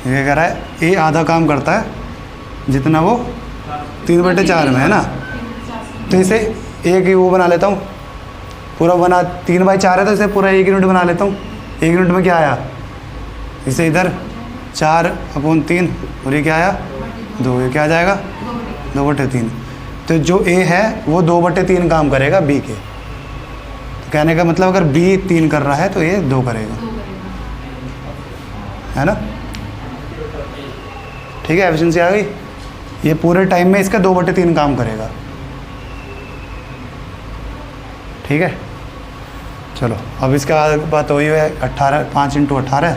ये कह रहा है ए आधा काम करता है जितना वो 3/4 में है ना, तो इसे एक ही वो बना लेता हूँ पूरा, बना 3/4 है तो इसे पूरा 1 यूनिट बना लेता हूँ। 1 यूनिट में क्या आया, इसे इधर 4/3 और ये क्या आया 2, ये क्या आ जाएगा 2/3। तो जो ए है वो 2/3 काम करेगा बी के। तो कहने का मतलब अगर बी 3 कर रहा है तो ये 2 करेगा, है ना। ठीक है, एफिशिएंसी आ गई। ये पूरे टाइम में इसका 2/3 काम करेगा। ठीक है, चलो अब इसका बात वही है 18, 5 × 18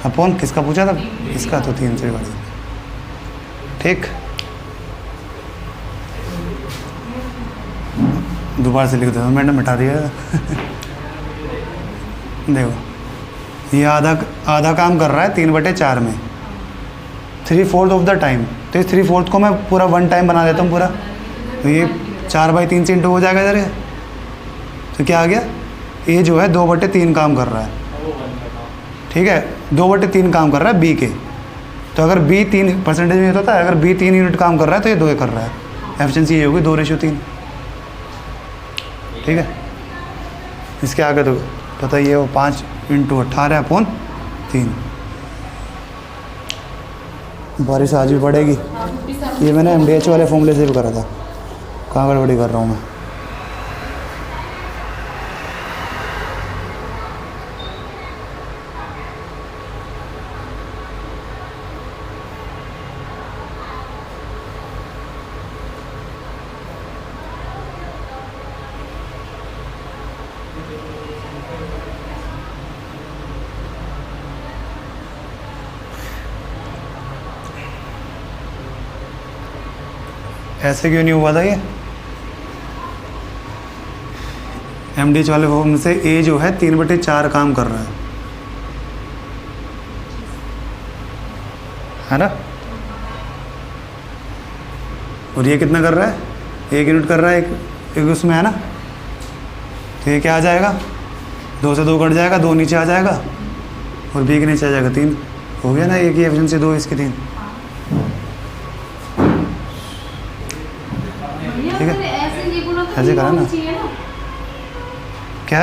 अपॉन किसका पूछा था, इसका, तो 3 से बढ़। ठीक, दोबारा से लिख देता हूँ, मैंने मिटा दिया देखो ये आधा काम कर रहा है 3/4 में, 3/4 ऑफ द टाइम। तो इस 3/4 को मैं पूरा 1 टाइम बना देता हूँ पूरा, तो ये 4/3 से इंटू हो जाएगा इधर। तो क्या आ गया, ये जो है 2/3 काम कर रहा है। ठीक है, 2/3 काम कर रहा है बी के। तो अगर बी 3 परसेंटेज में होता है, अगर बी 3 यूनिट काम कर रहा है तो ये 2 कर रहा है। एफिशिएंसी ये होगी 2:3। ठीक है, इसके आगे तो पता ही है वो 5 × 18/3। बारिश आज भी पड़ेगी। ये मैंने MDH वाले फॉर्मूले से भी करा था, कहाँ गड़बड़ी कर रहा हूँ मैं। ऐसे क्यों नहीं हुआ था ये, MDH वाले फॉर्म से ए जो है 3/4 काम कर रहा है ना। और ये कितना कर रहा है, 1 यूनिट कर रहा है, एक उसमें है ना। तो ये क्या आ जाएगा, 2 से 2 कट जाएगा, 2 नीचे आ जाएगा और बी के नीचे आ जाएगा 3। हो गया ना, एक ही एफिशिएंसी 2, इसकी 3। ठीक है, ऐसे करा ना। क्या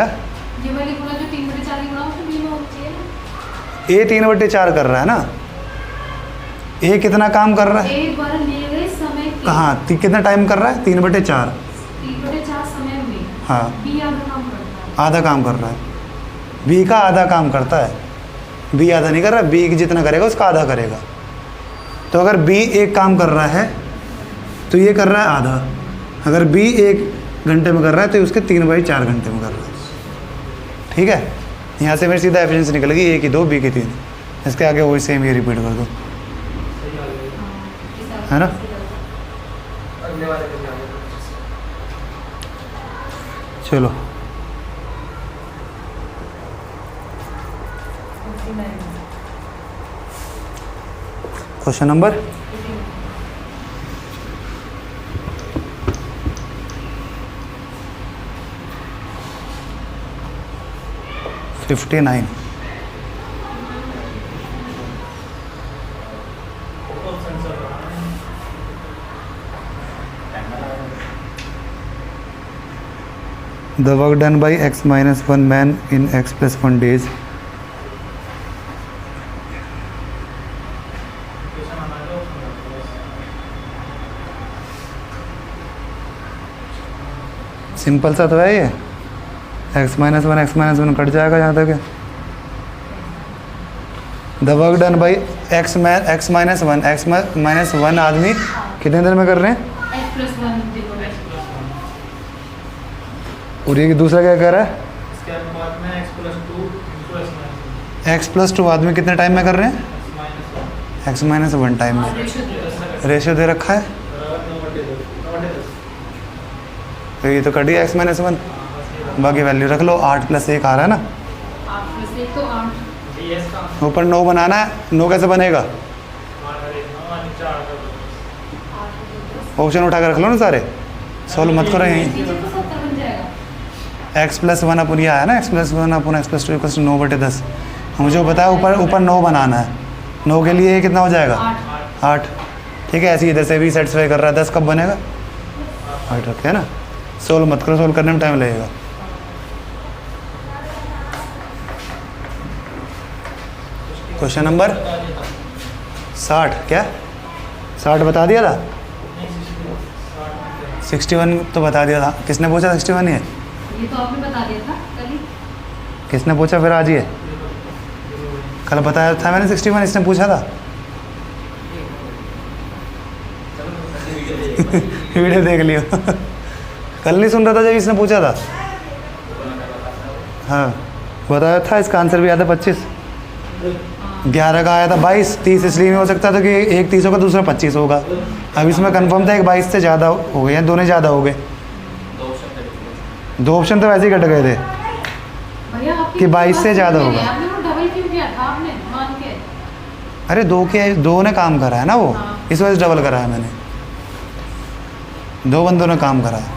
ये वाली गुणा जो 3/4 की गुणा उसमें बी में होनी चाहिए ना। ए 3/4 कर रहा है ना, ए कितना काम कर रहा है, एक बार लिए गए समय के कहाँ कितना टाइम कर रहा है 3/4। 3/4 समय में हाँ, बी आधा काम करता है। आधा काम कर रहा है, बी का आधा काम करता है। बी आधा नहीं कर रहा, बी जितना करेगा उसका आधा करेगा। तो अगर बी 1 काम कर रहा है तो ये कर रहा है आधा। अगर बी 1 घंटे में कर रहा है तो उसके 3/4 घंटे में कर रहा है। ठीक है, यहाँ से मेरी सीधा एफिशिएंसी निकलेगी ए की 2, बी की 3। इसके आगे वही सेम ये रिपीट कर दो, है ना। चलो question number 59। The work done by x minus 1 man in x plus 1 days simple सा तो है ये, x माइनस वन कट जाएगा यहाँ तक। The work done by x minus one आदमी कितने देर में कर रहे हैं, और ये दूसरा क्या कह रहा है, x+2 आदमी कितने टाइम में कर रहे हैं, x-1 टाइम में। रेशियो दे रखा है तो ये तो कट गया x-1, बाकी वैल्यू रख लो। 8 + 1 आ रहा है ना, 8 + 1 तो 8। ऊपर 9 बनाना है। 9 कैसे बनेगा, ऑप्शन उठा कर रख लो ना सारे, सॉल्व मत करो यहीं। x+1 अपन ये आया ना, x+1 अपन x+2 = 9/10। मुझे बताया ऊपर 9 बनाना है, 9 के लिए ये कितना हो जाएगा? 8। 8। ठीक है, ऐसे ही इधर से भी सेटिस्फाई कर रहा है। 10 कब बनेगा? 8 रखे है ना। सोल्व मत करो, सोल्व करने में टाइम लगेगा। Question number 60। क्या 60 बता दिया था? 61 तो बता दिया था। किसने पूछा 61 है? ये तो आपने बता दिया था कल ही। किसने पूछा फिर आज ये? कल बताया था मैंने 61, इसने पूछा था। वीडियो देख लियो। कल नहीं सुन रहा था जब इसने पूछा था? हाँ बताया था। इसका आंसर भी आया था 25। 11 का आया था 22। 30 इसलिए नहीं हो सकता था कि एक 30 होगा दूसरा 25 होगा। अब इसमें कंफर्म था एक 22 से ज़्यादा हो गए, या दोनों ज़्यादा हो गए। 2 ऑप्शन तो वैसे ही कट गए थे भैया आपकी कि 22 से ज़्यादा आपने होगा। वो डबल क्यों किया था आपने मान के? अरे 2 ने काम करा है ना वो, हाँ। इस वजह से डबल करा है मैंने। 2 बंदों ने काम करा है।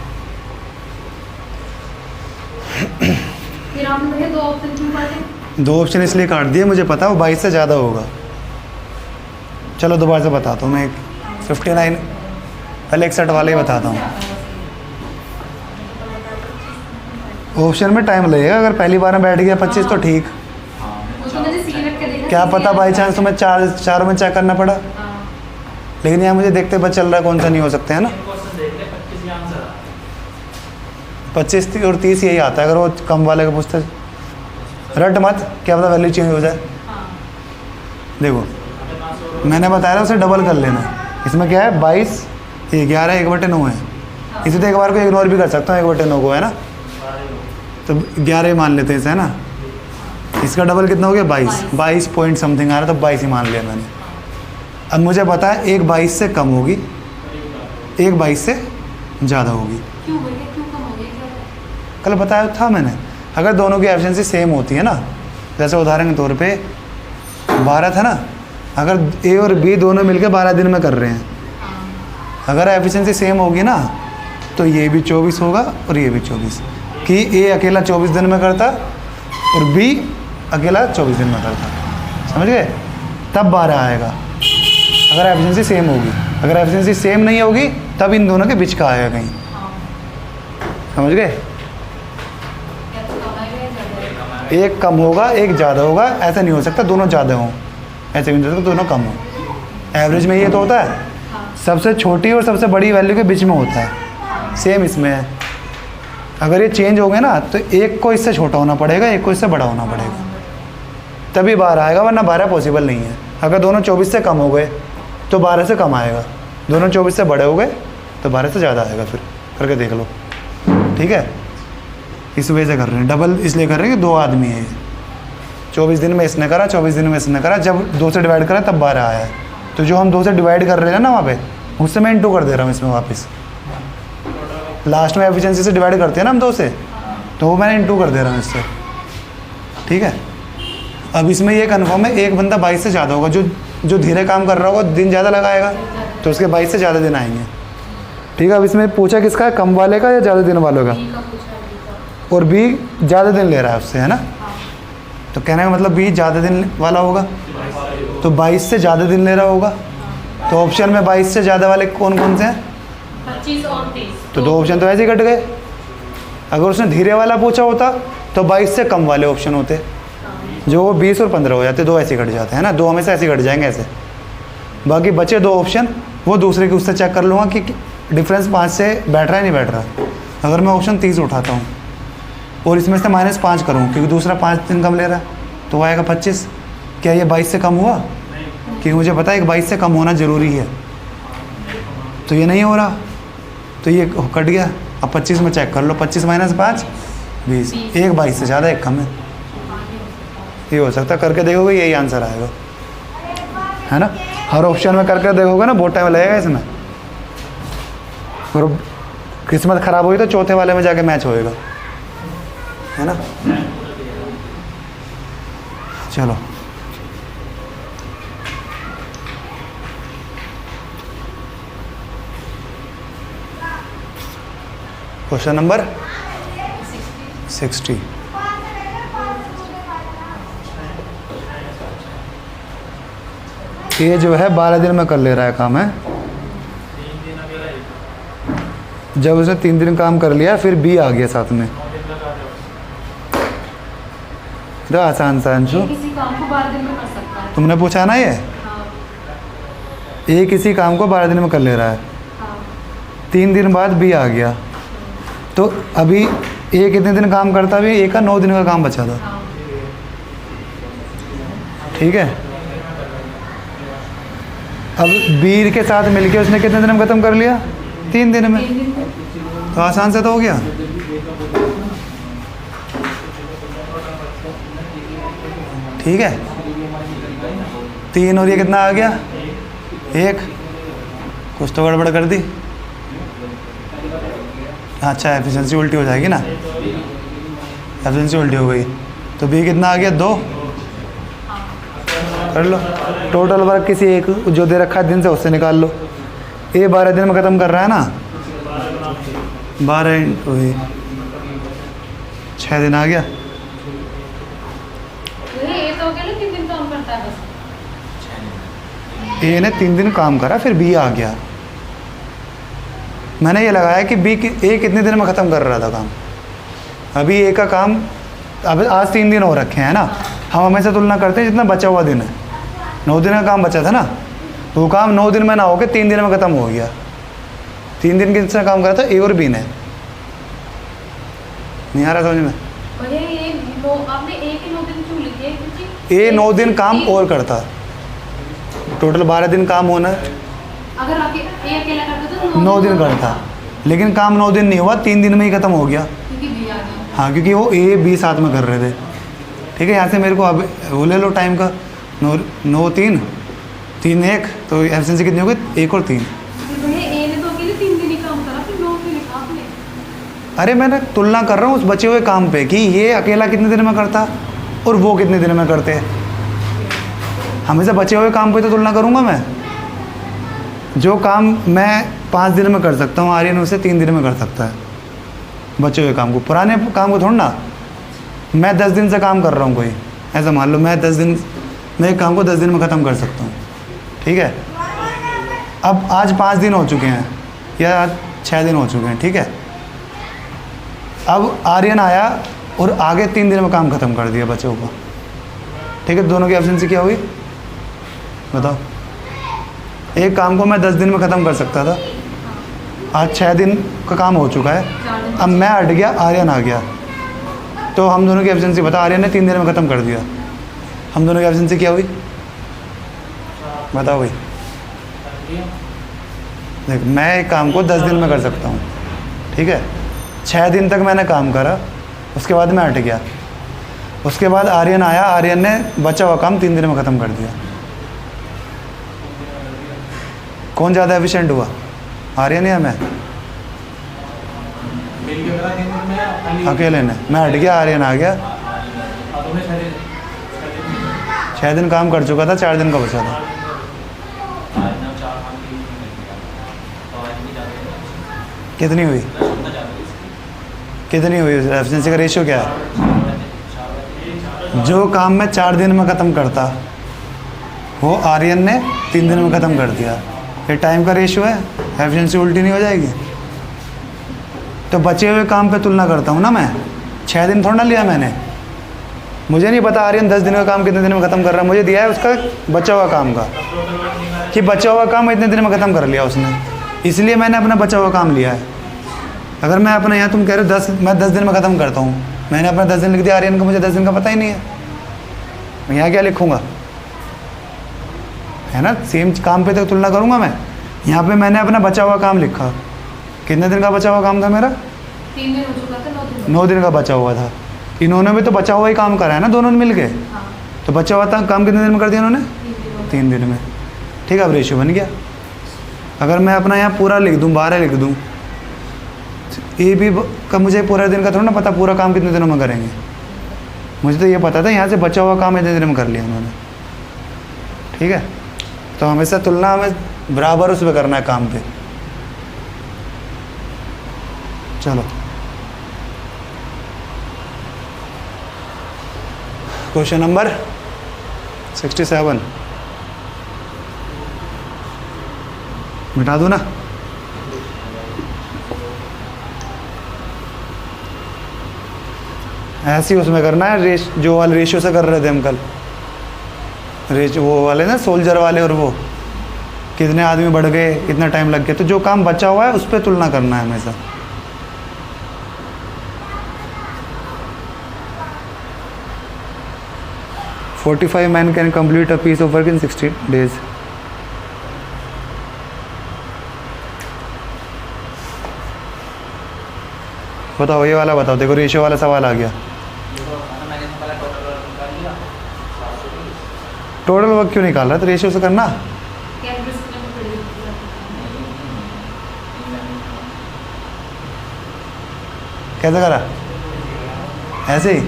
फिर आपने भैया 2 ऑप्शन क्यों काटे? 2 ऑप्शन इसलिए काट दिए, मुझे पता वो 22 से ज़्यादा होगा। चलो दोबारा से बताता हूँ मैं। एक 59 पहले 61 वाले ही बताता हूँ। ऑप्शन में टाइम लगेगा। अगर पहली बार में बैठ गया 25 तो ठीक। वो तो मैंने सी रख के देखा। क्या पता बाई चांस तुम्हें चारों में चेक करना पड़ा, हाँ। लेकिन यहाँ मुझे देखते पता चल रहा है कौन सा नहीं हो सकते है ना। 25 और 30 यही आता है। अगर वो कम वाले का पूछते रट मत, क्या पता वैल्यू चेंज हो जाए। हाँ। देखो मैंने बताया था उसे डबल कर लेना। इसमें क्या है 22, ये 11 1/9 है। इसे तो एक बार को इग्नोर भी कर सकता हूँ 1/9 को, है ना। तो 11 ही मान लेते हैं इसे, है ना। इसका डबल कितना हो गया? 22 पॉइंट समथिंग आ रहा था, तो 22 ही मान लिया मैंने। अब मुझे पता है एक 22 से कम होगी, एक 22 से ज़्यादा होगी। क्यों भैया क्यों कम हो गया? कल बताया था मैंने। अगर दोनों की एफिशिएंसी सेम होती है ना, जैसे उदाहरण के तौर पे 12 था ना, अगर ए और बी दोनों मिलकर 12 दिन में कर रहे हैं, अगर एफिशिएंसी सेम होगी ना तो ये भी 24 होगा और ये भी 24। कि ए अकेला 24 दिन में करता और बी अकेला 24 दिन में करता, समझ गए? तब 12 आएगा अगर एफिशिएंसी सेम होगी। अगर एफिशिएंसी सेम नहीं होगी तब इन दोनों के बीच का आएगा कहीं, समझ गए? क्या तो कम आएगा या ज़्यादा आएगा? एक कम होगा एक ज़्यादा होगा, ऐसा नहीं हो सकता दोनों ज़्यादा हों, ऐसे भी नहीं हो सकता दोनों कम हों। एवरेज में ये तो होता है हाँ। सबसे छोटी और सबसे बड़ी वैल्यू के बीच में होता है। सेम इसमें है। अगर ये चेंज हो गए ना तो एक को इससे छोटा होना पड़ेगा, एक को इससे बड़ा होना पड़ेगा, तभी 12 आएगा, वरना 12 पॉसिबल नहीं है। अगर दोनों 24 से कम हो गए तो 12 से कम आएगा, दोनों 24 से बड़े हो गए तो 12 से ज़्यादा आएगा। फिर करके देख लो, ठीक है? इस वजह से कर रहे हैं, डबल इसलिए कर रहे हैं कि 2 आदमी है। 24 दिन में इसने करा, 24 दिन में इसने करा, जब 2 से डिवाइड करा तब 12 आया है। तो जो हम 2 से डिवाइड कर रहे हैं ना वहाँ पे, उससे मैं इंटू कर दे रहा हूँ इसमें वापस। लास्ट में एफिशिएंसी से डिवाइड करते हैं ना हम 2 से, तो वो मैंने इंटू कर दे रहा हूँ इससे, ठीक है? अब इसमें ये कन्फर्म है एक बंदा 22 से ज़्यादा होगा, जो धीरे काम कर रहा होगा दिन ज़्यादा लगाएगा तो उसके 22 से ज़्यादा दिन आएंगे, ठीक है? अब इसमें पूछा किसका है, कम वाले का या ज़्यादा दिन वालों का? बी का पूछा है, बी का। और बी ज़्यादा दिन ले रहा है उससे, है ना। हाँ। तो कहने का मतलब बी ज़्यादा दिन वाला होगा, तो 22 से ज़्यादा दिन ले रहा होगा। तो ऑप्शन में 22 से ज़्यादा वाले कौन कौन से हैं? 25 और 30। तो 2 ऑप्शन तो ऐसे ही कट गए। अगर उसने धीरे वाला पूछा होता तो 22 से कम वाले ऑप्शन होते, जो वो 20 और 15 हो जाते, 2 ऐसे कट जाते हैं ना, 2 हमेशा ऐसे कट जाएंगे ऐसे। बाकी बचे 2 ऑप्शन वो दूसरे के उससे चेक कर लूँगा कि डिफरेंस 5 से बैठ रहा है नहीं बैठ रहा। अगर मैं ऑप्शन 30 उठाता हूँ और इसमें से -5 करूँ क्योंकि दूसरा 5 दिन कम ले रहा है तो आएगा 25। क्या ये 22 से कम हुआ? क्योंकि मुझे पता है कि 22 से कम होना ज़रूरी है, तो ये नहीं हो रहा तो ये कट गया। अब 25 में चेक कर लो, 25 - 5 20। एक 22 से ज़्यादा एक कम है, ये हो सकता है। करके देखोगे यही आंसर आएगा, है ना। हर ऑप्शन में करके देखोगे ना बहुत टाइम लगेगा इसमें, और किस्मत ख़राब हुई तो चौथे वाले में जाके मैच होएगा, है ना। चलो क्वेश्चन नंबर 60। ये जो है 12 दिन में कर ले रहा है काम, है। जब उसने 3 दिन काम कर लिया फिर बी आ गया साथ में। तो आसान सा अंशु, ये किसी काम को 12 दिन में कर सकता है। तुमने पूछा ना, ये हाँ ए किसी काम को 12 दिन में कर ले रहा है, हाँ 3 दिन बाद बी आ गया, तो अभी ए कितने दिन काम करता, अभी ए का 9 दिन का काम बचा था, हाँ। ठीक है। अब बी के साथ मिलके उसने कितने दिन में ख़त्म कर लिया, 3 दिन में, 3 दिन में। तो आसान से तो हो गया। ठीक है, 3 और ये कितना आ गया, 1, कुछ तो गड़बड़ कर दी। अच्छा, एफिशिएंसी उल्टी हो जाएगी ना, एफिशिएंसी उल्टी हो गई, तो बी कितना आ गया, 2। कर लो टोटल वर्क किसी एक जो दे रखा है दिन से उससे निकाल लो। ए 12 दिन में ख़त्म कर रहा है ना, 12 इंटू 6 दिन आ गया। ये तो क्या 3 दिन काम करता है बस। ए ने 3 दिन काम करा फिर बी आ गया। मैंने ये लगाया कि बी ए कितने दिन में ख़त्म कर रहा था काम। अभी ए का काम अब आज 3 दिन हो रखे हैं ना, हम हमेशा तुलना करते हैं जितना बचा हुआ दिन है। 9 दिन का काम बचा था ना, तो वो काम 9 दिन में ना होकर 3 दिन में ख़त्म हो गया। 3 दिन किसने काम करा था, ए और बी ने। नहीं आ रहा समझ में? भैया ये आपने ए के 9 दिन क्यों लिखे, क्योंकि ए 9 दिन काम और करता, टोटल 12 दिन काम होना है, अगर ए अकेला करता तो 9 दिन करता, लेकिन काम 9 दिन नहीं हुआ, 3 दिन में ही ख़त्म हो गया। क्योंकि बी आ गया। हाँ, क्योंकि वो ए बी साथ में कर रहे थे। ठीक है, यहाँ से मेरे को अब वो ले लो टाइम का, 9 3 3 1, तो एफिशिएंसी कितनी हो गई, 1 और 3। भैया ए ने तो अकेले 3 दिन ही काम करा, फिर 9 दिन लिखा आपने। अरे मैंने तुलना कर रहा हूँ उस बचे हुए काम पे कि ये अकेला कितने दिन में करता और वो कितने दिन में करते हैं। हमेशा बचे हुए काम पे तो तुलना करूँगा मैं। जो काम मैं 5 दिन में कर सकता हूँ, आर्यन उसे 3 दिन में कर सकता है, बचे हुए काम को। पुराने काम को थोड़ा ना, मैं 10 दिन से काम कर रहा हूँ कोई, ऐसा मान लो मैं एक काम को 10 दिन में ख़त्म कर सकता हूँ। ठीक है, अब आज 5 दिन हो चुके हैं या आज 6 दिन हो चुके हैं। ठीक है, अब आर्यन आया और आगे 3 दिन में काम ख़त्म कर दिया बच्चों को। ठीक है, दोनों की एफिशिएंसी क्या हुई बताओ? एक काम को मैं 10 दिन में ख़त्म कर सकता था, आज 6 दिन का काम हो चुका है, अब मैं हट गया, आर्यन आ गया, तो हम दोनों की एफिशिएंसी बता। आर्यन ने 3 दिन में ख़त्म कर दिया, हम दोनों की एफिशिएंसी क्या हुई बताओ भाई? देख, मैं एक काम को 10 दिन में कर सकता हूँ, ठीक है, 6 दिन तक मैंने काम करा, उसके बाद मैं हट गया, उसके बाद आर्यन आया, आर्यन ने बचा हुआ काम 3 दिन में ख़त्म कर दिया। कौन ज़्यादा एफिशिएंट हुआ, आर्यन या मैं? अकेले ने। मैं हट गया, आर्यन आ गया, 6 दिन काम कर चुका था, 4 दिन का बचा था। कितनी हुई एफिशिएंसी का रेशियो क्या है? जो काम मैं 4 दिन में ख़त्म करता वो आर्यन ने 3 दिन में ख़त्म कर दिया। ये टाइम का रेशियो है, एफिशिएंसी उल्टी नहीं हो जाएगी। तो बचे हुए काम पे तुलना करता हूँ ना मैं, 6 दिन थोड़ा ना लिया मैंने। मुझे नहीं पता आर्यन 10 दिन का काम कितने दिन में ख़त्म कर रहा है, मुझे दिया है उसका बचा हुआ काम का कि बचा हुआ काम इतने दिन में ख़त्म कर लिया उसने, इसलिए मैंने अपना बचा हुआ काम लिया है। अगर मैं अपना, यहाँ तुम कह रहे हो 10 दिन में ख़त्म करता हूँ, मैंने अपना 10 दिन लिख दिया, आर्यन का मुझे 10 दिन का पता ही नहीं है, मैं यहाँ क्या लिखूँगा? है ना, सेम काम पे तो तुलना करूँगा मैं। यहाँ पे मैंने अपना बचा हुआ काम लिखा, कितने दिन का बचा हुआ काम था मेरा? 3 दिन हो चुका था, 9 दिन का बचा हुआ था। इन्होंने भी तो बचा हुआ ही काम करा है ना, दोनों ने मिल के। हाँ तो बचा हुआ था काम कितने दिन में कर दिया इन्होंने? 3 दिन में। ठीक है, अब रेशियो बन गया। अगर मैं अपना यहाँ पूरा लिख दूँ, 12 लिख दूँ, ए बी का मुझे पूरा दिन का थोड़ा ना पता पूरा काम कितने दिनों में करेंगे। मुझे तो ये पता था यहाँ से बचा हुआ काम इतने दिन में कर लिया उन्होंने। ठीक है, तो हमेशा तुलना हमें बराबर उस पर करना है काम पे। चलो क्वेश्चन नंबर 67। मिटा दूँ ना? ऐसे ही उसमें करना है, जो वाले रेशियो से कर रहे थे हम कल, वो वाले ना सोल्जर वाले, और वो कितने आदमी बढ़ गए, कितना टाइम लग गया, तो जो काम बचा हुआ है उस पर तुलना करना है हमेशा। "45 men can complete a piece of work in 60 days." बताओ, ये वाला बताओ, देखो रेशियो वाला सवाल आ गया। टोटल वर्क क्यों निकाल रहा है? तो रेशियो से करना। कैसे करा? ऐसे ही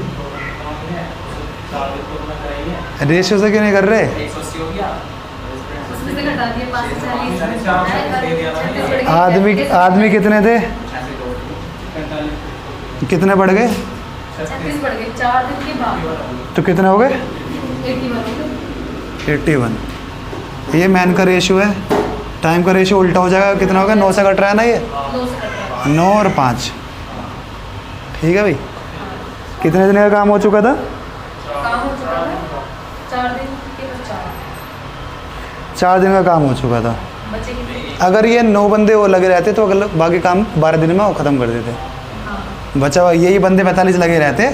रेशियो से क्यों नहीं कर रहे? आदमी कितने थे? कितने बढ़ गए? 36 बढ़ गए 4 दिन के बाद। तो कितने हो गए? 81। ये मैन का रेशियो है। टाइम का रेशियो उल्टा हो जाएगा, कितना होगा? 9 से कट रहा है ना ये, 9 और 5। ठीक है भाई। कितने दिन का काम हो चुका था? काम हो चुका था 4 दिन के बाद 4 दिन का काम हो चुका था। बचे कितने? अगर ये 9 बंदे वो लगे रहते तो अगले बाकी काम 12 दिन में वो ख़त्म कर देते। बचा हुआ यही बंदे 45 लगे रहते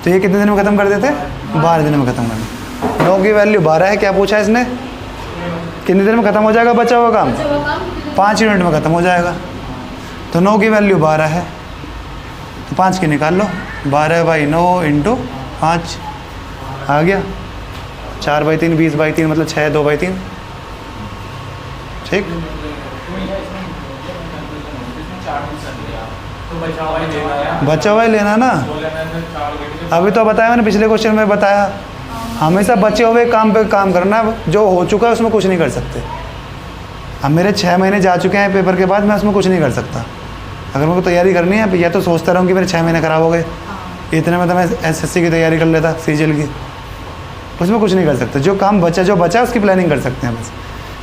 तो ये कितने दिन में ख़त्म कर देते? 12 दिन में ख़त्म कर देते। 9 की वैल्यू 12 है। क्या पूछा इसने? कितने दिन में ख़त्म हो जाएगा बचा हुआ काम? 5 यूनिट में ख़त्म हो जाएगा। तो 9 की वैल्यू 12 है, तो 5 की निकाल लो। 12/9 × 5 आ गया 4/3, 20/3 मतलब 6, 2/3। ठीक। बचा हुआ ही लेना ना। अभी तो बताया मैंने, पिछले क्वेश्चन में बताया, हमेशा बचे हुए काम पे काम करना। जो हो चुका है उसमें कुछ नहीं कर सकते। अब मेरे 6 महीने जा चुके हैं पेपर के बाद, मैं उसमें कुछ नहीं कर सकता। अगर मेरे को तैयारी करनी है, या तो सोचता रहूँ कि मेरे 6 महीने ख़राब हो गए, इतने में तो मैं SSC की तैयारी कर लेता, CGL की। उसमें कुछ नहीं कर सकते। जो काम जो बचा उसकी प्लानिंग कर सकते हैं बस।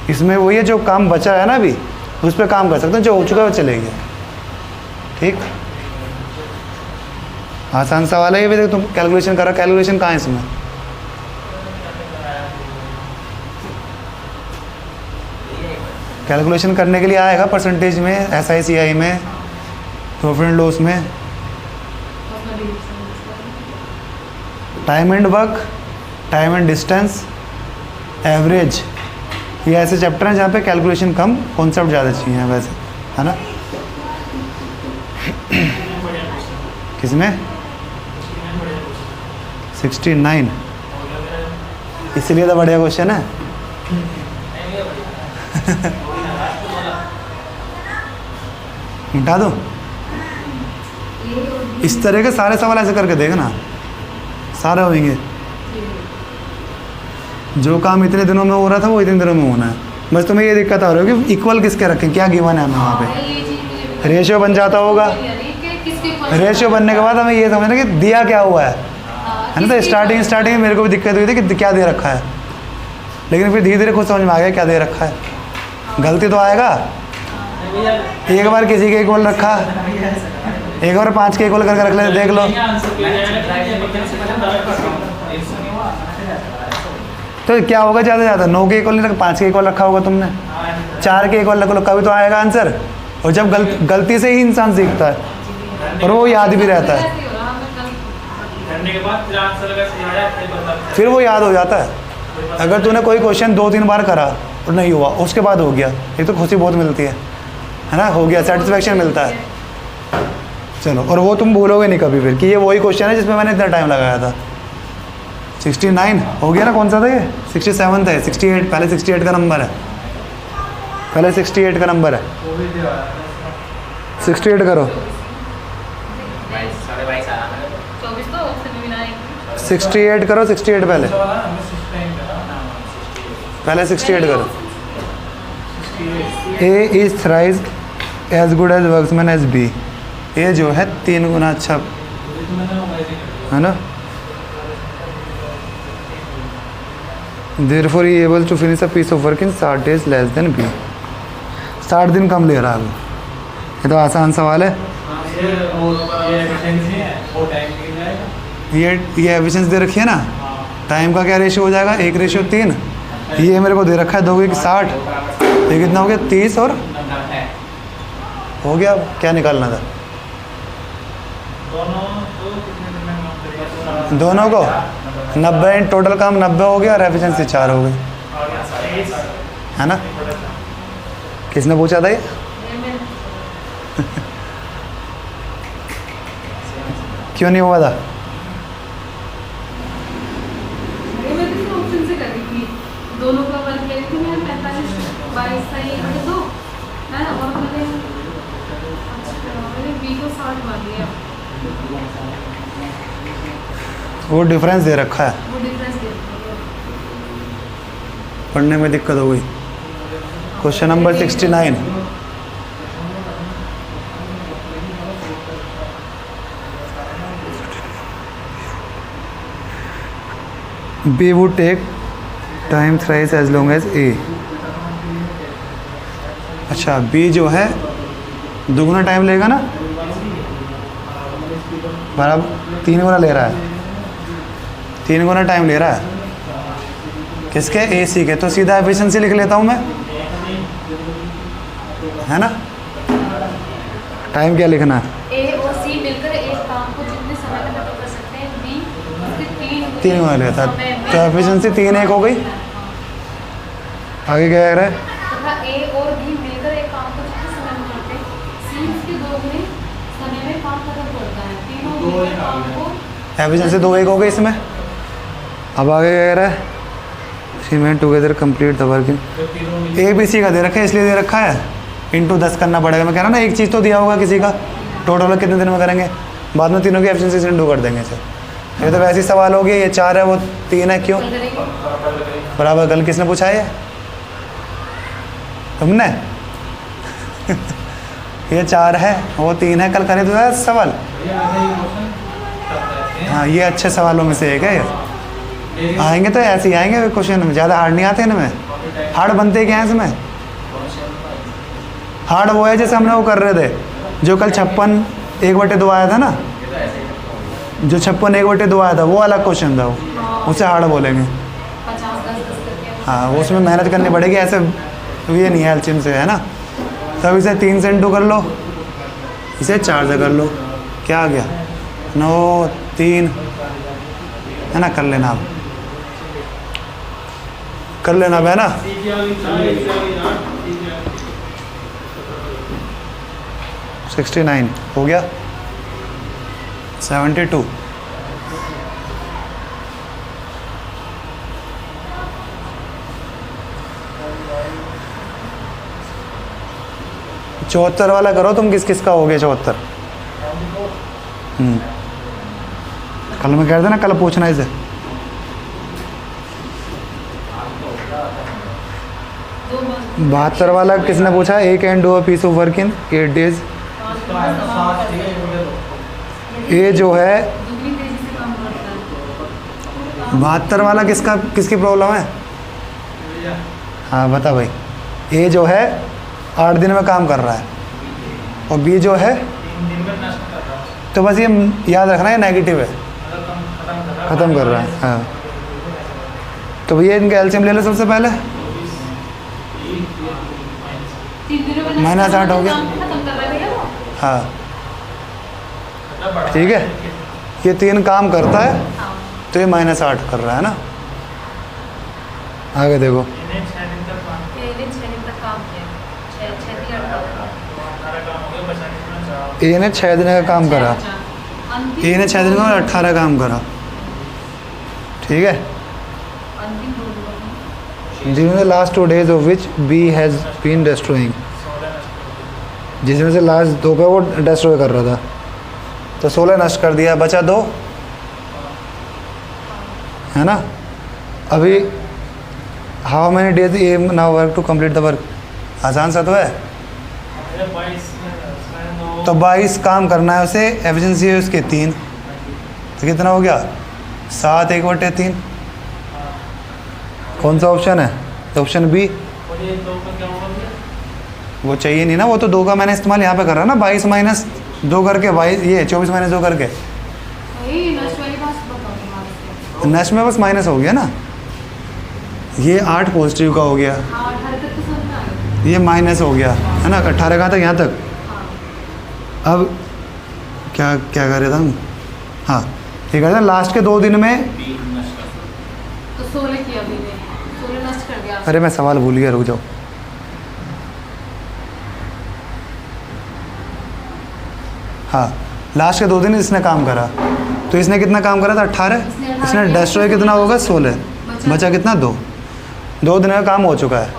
इसमें वही है, जो काम बचा है ना अभी उस पर काम कर सकते हैं, जो हो चुका है वो चले गया। ठीक। आसान सवाल है ये भी। देखो तुम कैलकुलेशन करो, कैलकुलेशन कहाँ है इसमें? कैलकुलेशन करने के लिए आएगा परसेंटेज में, SI/CI में, प्रॉफिट एंड लॉस में, time and work, time and distance, average. ये ऐसे चैप्टर हैं जहाँ पे कैलकुलेशन कम, कॉन्सेप्ट ज़्यादा चाहिए वैसे, है ना? किसमें? 69। इसलिए तो बढ़िया क्वेश्चन है। मिटा दो। इस तरह के सारे सवाल ऐसे करके देखना, सारे होंगे। जो काम इतने दिनों में हो रहा था वो इतने दिनों में होना है। बस तुम्हें ये दिक्कत आ रही है कि इक्वल किसके रखें, क्या गिवन है हमें वहाँ पे। रेशियो बन जाता होगा। रेशियो बनने के बाद हमें ये समझना कि दिया क्या हुआ है ना। तो स्टार्टिंग में मेरे को भी दिक्कत हुई थी कि क्या दे रखा है, लेकिन फिर धीरे धीरे खुद समझ में आ गया क्या दे रखा है। गलती तो आएगा। एक बार किसी के इक्वल रखा, एक बार 5 के इक्वल करके रख ले, देख लो। तो क्या होगा? ज़्यादा ज़्यादा 9 के इक्वल नहीं रखा, 5 के इक्वल रखा होगा तुमने, 4 के इक्वल रख लो, कभी तो आएगा आंसर। और जब गलती से ही इंसान सीखता है और वो याद भी रहता है, फिर वो याद हो जाता है। अगर तूने कोई क्वेश्चन 2-3 बार करा और नहीं हुआ, उसके बाद हो गया, ये तो खुशी बहुत मिलती है ना? हो गया, सेटिस्फेक्शन मिलता है। चलो, और वो तुम भूलोगे नहीं कभी फिर कि ये वही क्वेश्चन है जिसमें मैंने इतना टाइम लगाया था। 69 हो गया ना? कौन सा था ये? 67 था। 68 पहले 68 का नंबर है, पहले 68 का नंबर है। 68 करो। 68 करो, 68 पहले 68 करो। A is thrice as good as worksman as B। A जो है 3 गुना अच्छा है ना। Therefore he is able to finish a piece of work in short days less than B। 60 दिन कम ले रहा है वो। ये तो आसान सवाल है। ये एफिशिएंसी दे रखी है ना, टाइम का क्या रेशियो हो जाएगा, 1:3। ये मेरे को दे रखा है 2 की 60, ये कितना हो गया 30 और हो गया। क्या निकालना था दोनों को? 90, टोटल काम 90 हो गया और एफिशिएंसी 4 हो गई, है ना। किसने पूछा था ये? क्यों नहीं हुआ था? ऑप्शन से कर रही थी, दोनों का वर्क ले रही थी मैं 45 22 सही है दो है ना, और मैंने बी को 60 मान लिया, वो डिफरेंस दे रखा है, वो डिफरेंस दे दिया। पढ़ने में दिक्कत हो गई। Question number 69। B would take time thrice as long as A। अच्छा, B जो है दुगना टाइम लेगा ना, बराबर 3 गुना ले रहा है, 3 गुना टाइम ले रहा है किसके? AC के। तो सीधा एफिशिएंसी लिख लेता हूँ मैं, है ना। टाइम क्या लिखना है? A और C मिलकर एक काम को जितने समय में खत्म कर सकते हैं, B उसके 3 गुना लेता है, तो एफिशिएंसी 3:1 हो गई। आगे क्या कह रहा है? तथा A और B मिलकर एक काम को जितने समय में करते हैं, C उसके 2 गुने समय में काम खत्म करता है। तीनों मिलकर काम को एफिशिएंसी 2:1 हो गई इसमें। अब आगे क्या कह रहा है? Cement together complete the working. ABC का दे रखा है, इसलिए दे रखा है इंटू 10 करना पड़ेगा। मैं कह रहा ना, एक चीज़ तो दिया होगा किसी का, टोटल कितने दिन में करेंगे, बाद में तीनों की एफिशिएंसी से इंटू कर देंगे इसे। ये तो वैसे ही सवाल हो गया, ये 4 है वो 3 है, क्यों? बराबर। कल किसने पूछा है? तुमने। ये 4 है वो 3 है, कल करे तो सवाल। हाँ, ये अच्छे सवालों में से एक है। आएंगे तो ऐसे ही आएंगे क्वेश्चन, ज़्यादा हार्ड नहीं आते इनमें। हार्ड बनते क्या हैं इसमें? हार्ड वो है जैसे हमने वो कर रहे थे, जो कल 56 1/2 आया था ना, जो 56 1/2 आया था, वो अलग क्वेश्चन था, वो उसे हार्ड बोलेंगे। 50-10 करके हाँ, वो उसमें मेहनत करनी पड़ेगी, ऐसे ये नहीं है एल्शियम से, है ना। तब इसे 3 से इंटू कर लो, इसे 4 से कर लो, क्या आ गया 9 3, है ना। कर लेना, आप कर लेना, है ना। हाँ। 69 हो गया। 72 74 वाला करो तुम, किस किस का हो गया 74? कल मैं कह रहा था ना, कल पूछना इसे। दो बार 72 वाला किसने पूछा? A can do a piece of work in 8 days. ये जो है दुगनी तेजी से काम करता है। 72 वाला किसका, किसकी प्रॉब्लम है? हाँ बता भाई। ए जो है 8 दिन में काम कर रहा है, और बी जो है तो बस ये याद रखना है नेगेटिव है, ख़त्म कर रहा है। हाँ, तो भैया इनका एलसीएम ले लो सबसे पहले। 3 दिनों में -8 हो गया। काम खत्म कर रहा है भैया वो। हाँ ठीक है, ये 3 काम करता है हाँ। तो ये -8 कर रहा है ना। आगे देखो, ये 6 दिन तक काम किया, 6 दिन 18 ए ने 6 दिन का काम करा, ए ने 6 दिन का 18 काम करा, ठीक है। अंतिम 2 दिनों में जिसमें से last 2 days of which bee has been destroying, जिसमें से लास्ट 2 पे वो डिस्ट्रॉय कर रहा था, तो 16 नष्ट कर दिया, बचा 2, है ना। अभी how many days a now work to complete the work, आसान सा तो है। तो 22 काम करना है उसे, एफिशिएंसी है उसके 3, तो कितना हो गया 7 1/3। कौन सा ऑप्शन है? तो ऑप्शन बी। वो चाहिए नहीं ना, वो तो 2 का मैंने इस्तेमाल यहाँ पे कर रहा ना, 22 माइनस 2 करके 22, ये 24 माइनस 2 करके वही नष्ट वाली बात बताओ तुम्हारे से। नश में बस माइनस हो गया ना, ये 8 पॉजिटिव का हो गया, हाँ 18 तक तो समझ में आ गया। ये माइनस हो गया है ना, 18 कहाँ तक, यहाँ तक। हाँ अब क्या क्या कर रहे थे हम, हाँ ये करते हैं लास्ट के 2 दिन में। तो 16 किया अभी ने, 16 नष्ट कर दिया। अरे मैं सवाल भूल गया, रुक जाओ। हाँ लास्ट के 2 दिन इसने काम करा, तो इसने कितना काम करा था 18, इसने डिस्ट्रॉय कितना होगा 16, बचा कितना 2 दिन का काम हो चुका है।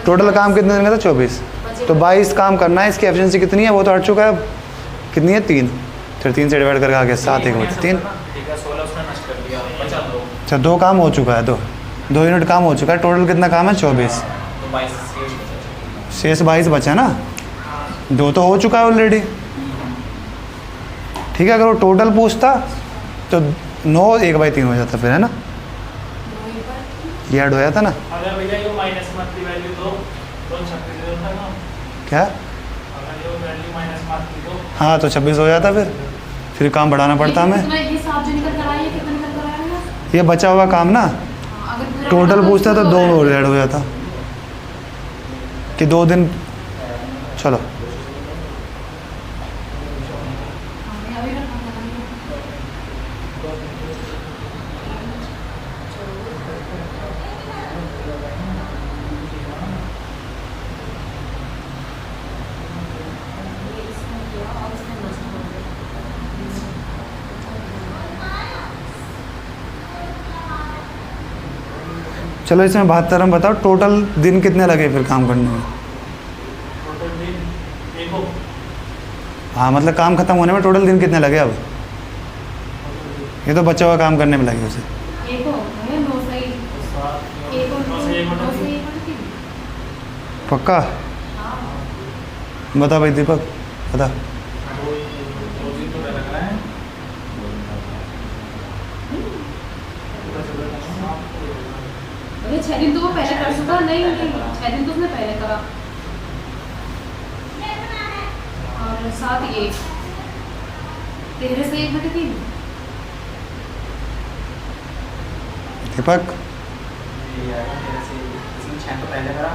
टोटल काम कितने दिन का था 24, तो 22 काम करना है, इसकी एफिशिएंसी कितनी है, वो तो हट चुका है, कितनी है 3, फिर 3 से डिवाइड करके आ गया 7, 1 बचा 3। अच्छा 2 काम हो चुका है, 2 यूनिट काम हो चुका है, टोटल कितना काम है 24, शेष 22 बचा ना, 2 तो हो चुका है ऑलरेडी। ठीक है, अगर वो टोटल पूछता तो 9 1/3 हो जाता फिर, है ना, ये ऐड हो जाता ना। अगर भैया ये माइनस मत की वैल्यू तो 26 था ना, क्या, अगर ये वैल्यू माइनस मत की तो हाँ तो 26 हो जाता, फिर काम बढ़ाना पड़ता हमें। ये 7 जो निकल कर आई है, कितना निकल कर आया है? ये बचा हुआ काम ना, हाँ, अगर पूरा टोटल निकल पूछता तो तो 2 और ऐड हो जाता, कि 2 दिन। चलो हाँ, अभी रखा था ना। ये इसने किया और इसने नष्ट कर दिया। चलो इसमें 72 में बताओ टोटल दिन कितने लगे फिर काम करने में। टोटल दिन एक हो, हाँ मतलब काम खत्म होने में टोटल दिन कितने लगे अब, ये तो बचा हुआ काम करने में लगे उसे। एक हो है 9 से एक हो 9 से 1 9 बटा से 3। 1 बटा 3। पक्का हाँ बता भाई दीपक, बता। 2 दिन तो लग रहा है। अरे 6 दिन तो वो पहले कर चुका, नहीं 6 दिन तो उसने पहले करा, और 7 ये 13 से 1 बटे 3। दीपक ये आएगा तेरे से, इसमें 6 तो पहले करा,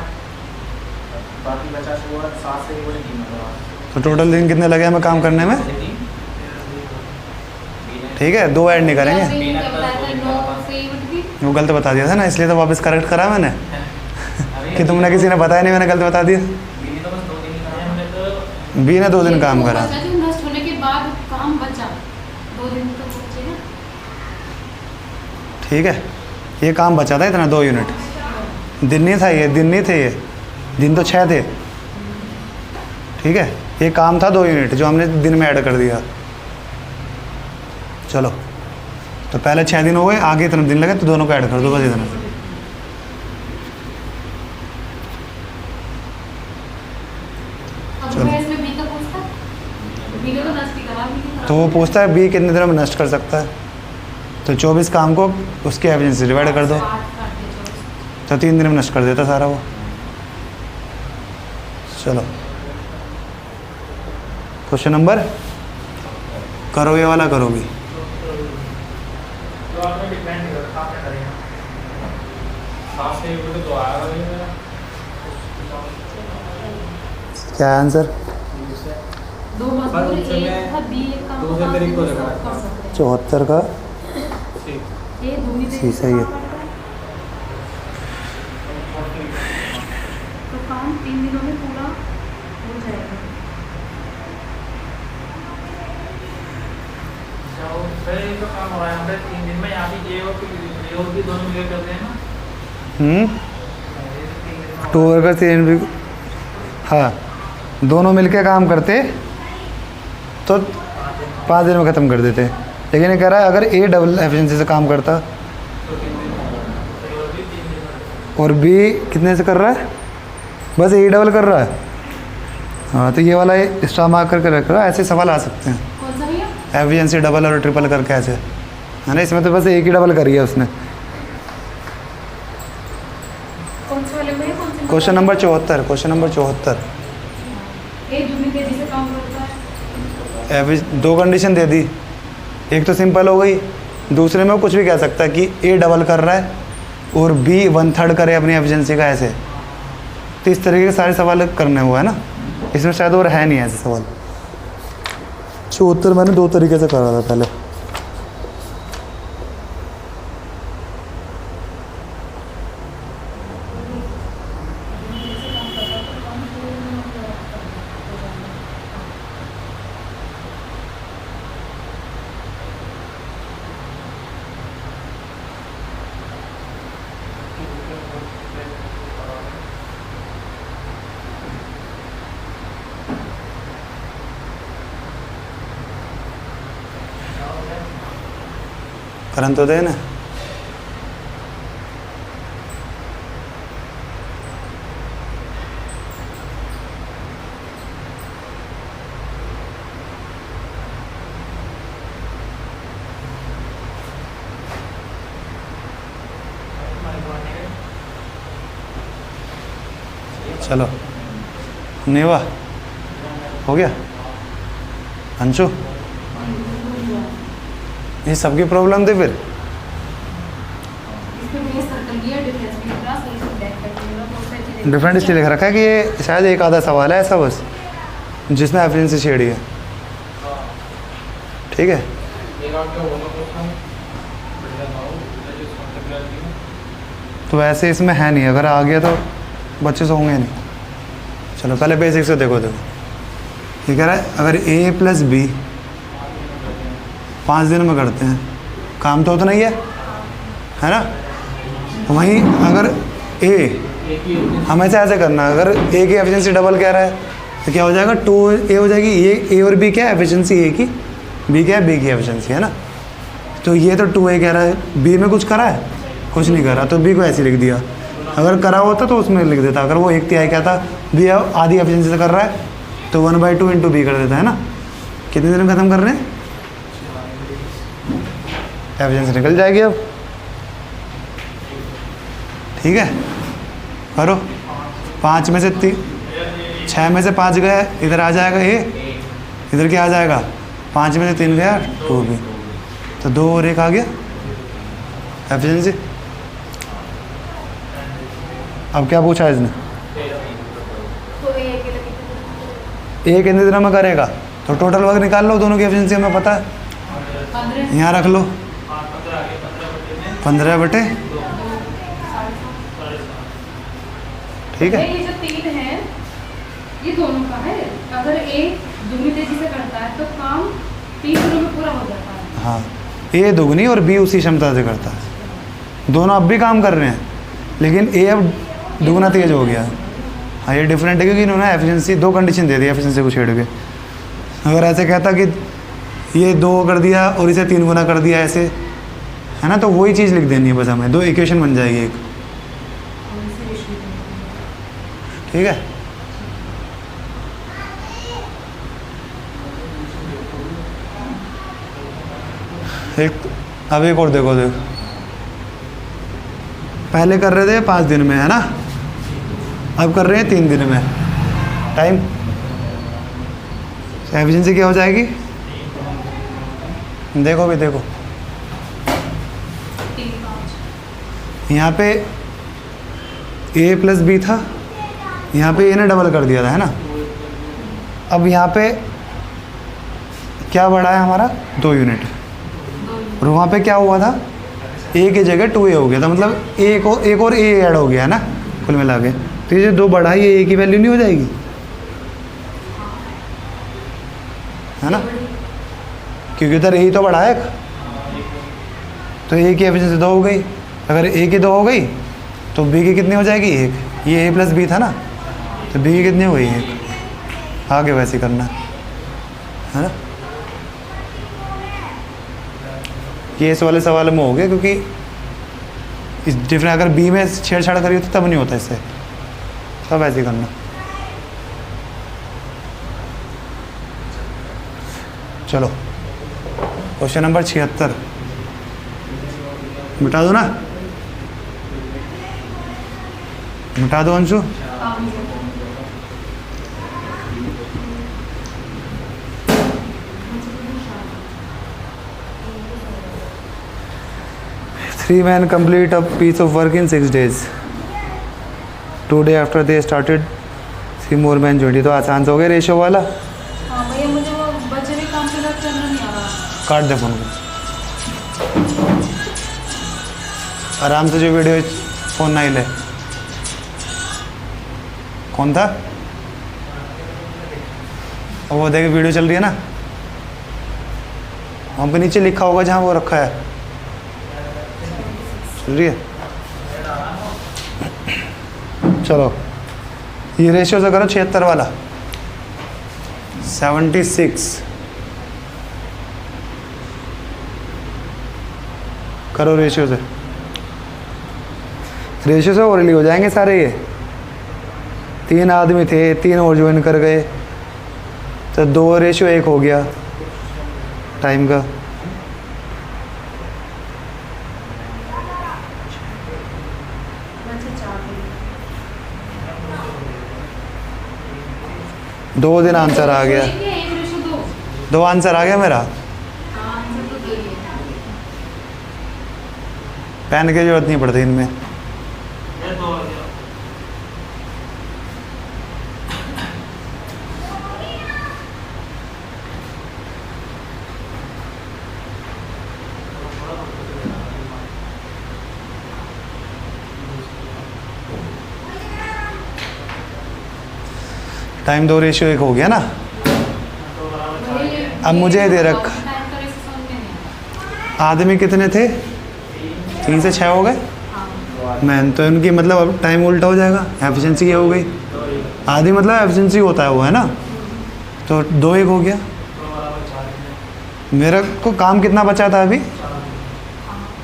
बाकी बचा हुआ 7 से 1 बटे 3 लगा। तो टोटल दिन कितने लगे हमें काम करने में, ठीक है 2 ऐड नहीं करेंगे, आपने क्या बताया था 9 से 1 बटे 3। वो गलत बता दिया था ना, इसलिए तो वापस करेक्ट करा मैंने कि तुमने किसी ने बताया नहीं, मैंने गलत बता दिया। बीने तो बस 2 दिन ही कराए हमने तो। बी ने 2 दिन काम करा, बचा जो नष्ट होने के बाद काम बचा 2 दिन तो बचे ना। ठीक है ये काम बचा था इतना 2 यूनिट, दिन नहीं था ये, दिन नहीं थे ये, दिन तो 6 थे। ठीक है ये काम था 2 यूनिट जो हमने दिन में ऐड कर दिया। चलो तो पहले 6 दिन हो गए, आगे इतना दिन लगे तो दोनों को ऐड कर दो बस इतना। अब चलो। मैं इसमें बी का पूछता, बी ने तो नष्ट ही करा, बी ने तो वो पूछता है बी कितने दिनों में नष्ट कर सकता है, तो 24 काम को उसकी एफिशिएंसी डिवाइड कर दो, 8 काट दे 24। तो 3 दिन में नष्ट कर देता सारा वो। चलो क्वेश्चन नंबर, करो ये वाला करोगी, तो आपने डिपेंड नहीं करता, आप क्या करेंगे 7 से 1 बटे 2 आएगा ये मेरा। क्या है आंसर, 2 मजदूर एक था, बी एक काम दूसरे तरीके को लगा कर सकते हैं। 74 का ठीक। ये दूसरी ठीक, तरीके सही है। से काम करता है। तो काम 3 दिनों में पूरा हो जाएगा। तो फिर ये तो काम हो रहा है हमारे 3 दिन में, यहाँ भी ये और भी दोनों मिलकर करते हैं ना। ये 3 दिन में 2 वर्कर 3 भी, हाँ दोनों मिलके काम करते तो 5 दिन में ख़त्म कर देते, लेकिन ये कह रहा है अगर ए डबल एफिशिएंसी से काम करता तो 3 दिन में, और भी 3 दिन में। और बी कितने से कर रहा है, बस ए डबल कर रहा है। हाँ तो ये वाला स्टार मार्क करके रख रहा है, ऐसे सवाल आ सकते हैं, कौन सा भैया? एफिशिएंसी डबल और ट्रिपल करके ऐसे, है ना। इसमें तो बस एक ही डबल करी है उसने। कौन से वाले में? कौन से? Question number 74, question number 74। दो कंडीशन दे दी, एक तो सिंपल हो गई, दूसरे में वो कुछ भी कह सकता है कि ए डबल कर रहा है और बी 1/3 करे अपनी एफिशिएंसी का, ऐसे। तो इस तरीके के सारे सवाल करने हुआ है ना, इसमें शायद और है नहीं ऐसे सवाल। जो उत्तर मैंने दो तरीके से करा था पहले। करन तो दे ना। चलो नेवा हो गया। अंशु ये सबकी प्रॉब्लम थी फिर। डिफरेंट इसलिए लिख रखा है कि ये शायद एक आधा सवाल है ऐसा बस जिसमें एफिशिएंसी छेड़ी है। ठीक है, तो वैसे इसमें है नहीं, अगर आ गया तो बच्चे से होंगे नहीं। चलो पहले बेसिक से देखो। ये कह रहा है अगर a + b 5 दिन में करते हैं, काम तो उतना ही है ना। वहीं अगर a हमें ऐसे करना है, अगर a की एफिशिएंसी डबल कह रहा है तो क्या हो जाएगा, 2a हो जाएगी। ये a और b क्या है एफिशिएंसी, a की, b क्या है, b की एफिशिएंसी है ना। तो ये तो 2a कह रहा है, b में कुछ करा है, कुछ नहीं करा, तो b को ऐसे लिख दिया। अगर करा होता तो उसमें लिख देता, अगर वो 1/3 क्या था, b आधी एफिशिएंसी से कर रहा है तो 1/2 × b कर देता है ना। कितने दिन में ख़त्म कर रहे हैं, एफिशिएंसी निकल जाएगी अब। ठीक है, करो। 5 में से 6 में से 5 गया, इधर आ जाएगा ये, इधर क्या आ जाएगा, 5 में से 3 गया 2b, तो 2 और 1 आ गया एफिशिएंसी। अब क्या पूछा है इसने, एक कितने दिनों में करेगा, तो टोटल वर्क निकाल लो, दोनों की एफिशिएंसी हमें पता है, यहाँ रख लो 15/2। ठीक है, ये जो 3 है ये दोनों का है। अगर एक दुगनी तेजी से करता है तो काम 3 दिनों में पूरा हो जाता है। हाँ, ए दुगनी और बी उसी क्षमता से करता है। दोनों अब भी काम कर रहे हैं, लेकिन ए अब दुगना तेज हो गया। हाँ, ये डिफरेंट है क्योंकि इन्होंने एफिशिएंसी 2 कंडीशन दे दी एफिशिएंसी को छेड़ के। अगर ऐसे कहता कि ये 2 कर दिया और इसे 3 गुना कर दिया ऐसे, है ना, तो वही चीज़ लिख देनी है बस हमें, 2 इक्वेशन बन जाएगी एक। ठीक है, अब एक और देखो। पहले कर रहे थे 5 दिन में, है ना, अब कर रहे हैं 3 दिन में। टाइम एफिशिएंसी क्या हो जाएगी, देखो भी देखो, यहाँ पे a + b था, यहाँ पे a ने डबल कर दिया था, है ना। अब यहाँ पे क्या बढ़ा है हमारा, 2 यूनिट, और वहाँ पे क्या हुआ था, a की जगह 2a हो गया था, मतलब एक और a ऐड हो गया है ना कुल मिला के। तो ये जो 2 बढ़ा है ये a की वैल्यू नहीं हो जाएगी, है ना, क्योंकि उधर a तो बढ़ा है, तो a की एफिशिएंसी 2 हो गई। अगर a की 2 हो गई तो b की कितनी हो जाएगी, 1। ये a + b था ना, तो b की कितनी हो गई, 1। आगे वैसे करना है ना। ये इस वाले सवाल में हो गया, क्योंकि इस डिफरेंट अगर बी में छेड़छाड़ करी तो तब नहीं होता इससे, सब ऐसे ही करना। चलो क्वेश्चन नंबर 76 मिटा दो ना, मिटा दो Anshu. 3 men complete a piece of work in 6 days. 2 days after they started, 3 more men joined. ये तो आसान से हो गया रेशो वाला. हाँ भैया मुझे वो बचे हुए काम पूरा करना नहीं आ रहा। काट दे फोन को. आराम से जो वीडियो फोन नहीं ले. कौन था? वो देख वीडियो चल रही है ना, वहाँ पे नीचे लिखा होगा जहाँ वो रखा है. चल रही है. चलो ये रेशियो से करो 76 वाला. 76 करो रेशियो से. रेशियो से ओरली हो जाएंगे सारे. ये 3 आदमी थे, 3 और ज्वाइन कर गए तो 2 रेशियो 1 हो गया टाइम का. बचे 4 दिन। 2 दिन आंसर आ गया. एक या एक रेशो 2? 2 आंसर आ गया मेरा. हाँ आंसर तो 2 ही है। पेन की जरूरत नहीं पड़ती इनमें. ये 2 आ गया। टाइम 2 रेशियो 1 हो गया ना. अब मुझे दे रख. टाइम का रेशो समझ में नहीं आया। आदमी कितने थे? 3 से 6 हो गए. हाँ मैन तो इनकी मतलब अब टाइम उल्टा हो जाएगा. एफिशिएंसी ये हो गई. आधी मतलब एफिशिएंसी होता है वो, है ना. तो 2 1 हो गया. मेरा को काम कितना बचा था अभी?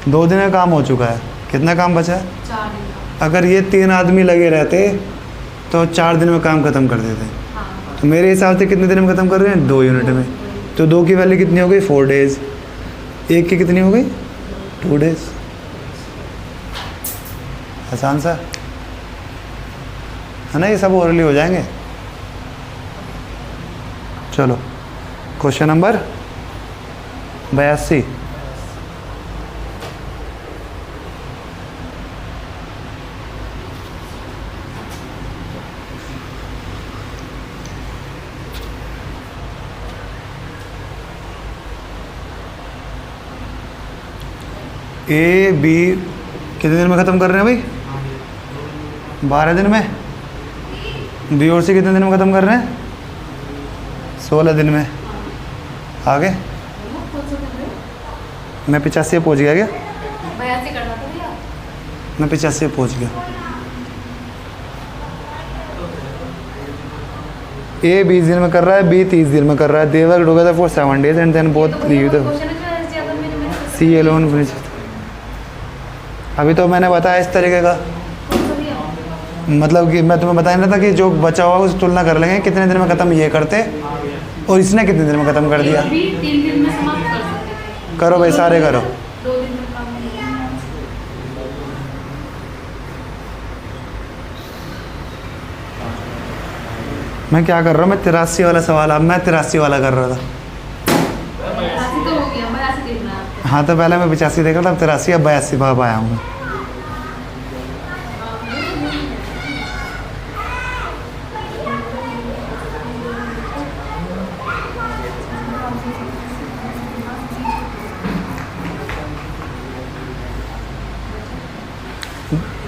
2 दिन में काम हो चुका है. कितना काम बचा है? 4 दिन का। अगर ये 3 आदमी लगे रहते तो 4 दिन में काम ख़त्म कर देते. हाँ तो मेरे हिसाब से कितने दिन में ख़त्म कर रहे हैं? 2 यूनिट में. तो 2 की वैल्यू कितनी हो गई? 4 डेज. 1 की कितनी हो गई? 2 डेज. आसान सा है ना. ये सब ओरली हो जाएंगे. चलो क्वेश्चन नंबर 82. ए बी कितने दिन में ख़त्म कर रहे हैं भाई? 12 दिन में. बी और सी कितने दिन में ख़त्म कर रहे हैं? 16 दिन में. आगे मैं 85 पहुँच गया क्या? 82 करना था भैया। मैं 85 पहुँच गया. ए 20 दिन में कर रहा है, बी 30 दिन में कर रहा है. They work together for 7 days and then both leave the question है जो ऐसे ज्यादा मैंने सी अलोन फिनिश. अभी तो मैंने बताया इस तरीके का. मतलब कि मैं तुम्हें बताया ना था कि जो बचा हुआ उसकी तुलना कर लेंगे कितने दिन में ख़त्म ये करते और इसने कितने दिन में ख़त्म कर दिया. भी 3 दिन में समाप्त कर सकते थे। करो भाई सारे करो. 2 दिन में काम हो गया। मैं क्या कर रहा हूँ? मैं 83 वाला सवाल, अब मैं 83 वाला कर रहा था. 82 तो हो गया, 82 देखना है आपको। हाँ तो पहले मैं 85 देख रहा था, अब 83 अब 82 भाव आया हूँ.